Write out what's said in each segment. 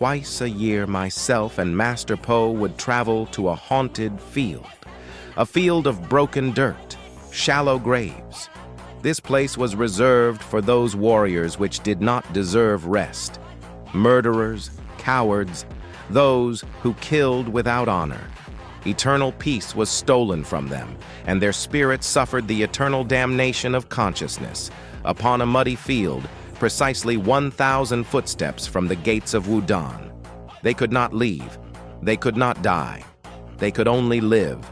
twice a year myself and Master Po would travel to a haunted field. A field of broken dirt, shallow graves. This place was reserved for those warriors which did not deserve rest. Murderers, cowards, those who killed without honor. Eternal peace was stolen from them, and their spirits suffered the eternal damnation of consciousness upon a muddy field, precisely 1,000 footsteps from the gates of Wudang. They could not leave. They could not die. They could only live.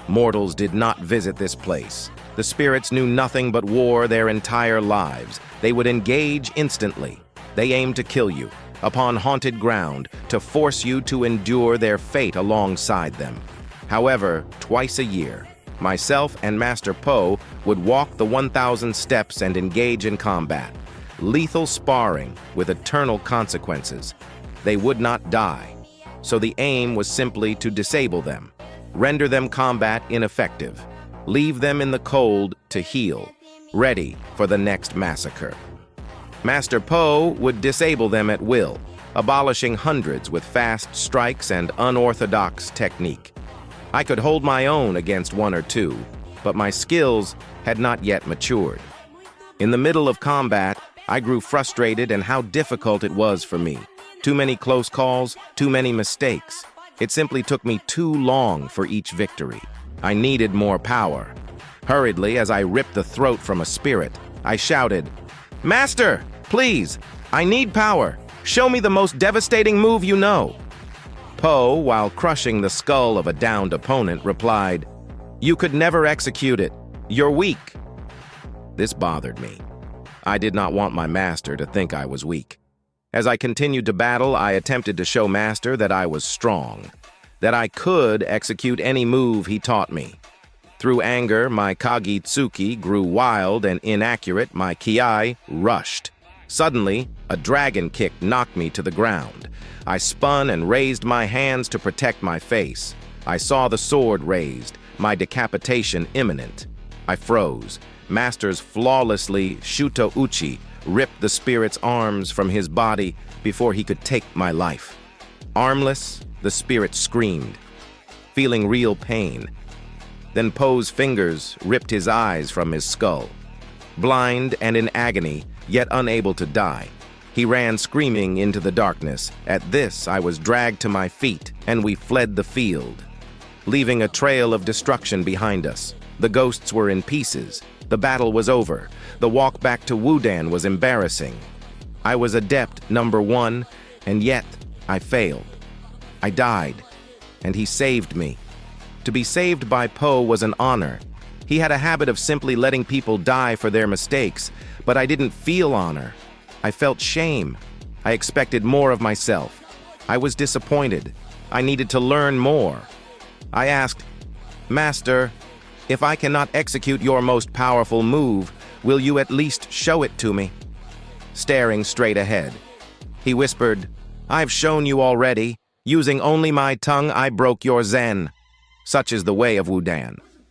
Mortals did not visit this place. The spirits knew nothing but war their entire lives. They would engage instantly. They aimed to kill you, upon haunted ground, to force you to endure their fate alongside them. However, twice a year, myself and Master Po would walk the 1,000 steps and engage in combat. Lethal sparring with eternal consequences. They would not die, so the aim was simply to disable them, render them combat ineffective, leave them in the cold to heal, ready for the next massacre. Master Po would disable them at will, abolishing hundreds with fast strikes and unorthodox technique. I could hold my own against one or two, but my skills had not yet matured. In the middle of combat, I grew frustrated and how difficult it was for me. Too many close calls, too many mistakes. It simply took me too long for each victory. I needed more power. Hurriedly, as I ripped the throat from a spirit, I shouted, "Master, please, I need power. Show me the most devastating move you know." Po, while crushing the skull of a downed opponent, replied, "You could never execute it. You're weak." This bothered me. I did not want my master to think I was weak. As I continued to battle, I attempted to show Master that I was strong, that I could execute any move he taught me. Through anger, my Kagitsuki grew wild and inaccurate, my Kiai rushed. Suddenly, a dragon kick knocked me to the ground. I spun and raised my hands to protect my face. I saw the sword raised, my decapitation imminent. I froze. Master's flawlessly Shuto Uchi ripped the spirit's arms from his body before he could take my life. Armless, the spirit screamed, feeling real pain. Then Po's fingers ripped his eyes from his skull. Blind and in agony, yet unable to die, he ran screaming into the darkness. At this, I was dragged to my feet, and we fled the field, leaving a trail of destruction behind us. The ghosts were in pieces. The battle was over. The walk back to Wudang was embarrassing. I was adept number 1, and yet I failed. I died, and he saved me. To be saved by Po was an honor. He had a habit of simply letting people die for their mistakes, but I didn't feel honor. I felt shame. I expected more of myself. I was disappointed. I needed to learn more. I asked, "Master, if I cannot execute your most powerful move, will you at least show it to me?" Staring straight ahead, he whispered, "I've shown you already. Using only my tongue, I broke your Zen." Such is the way of Wudang.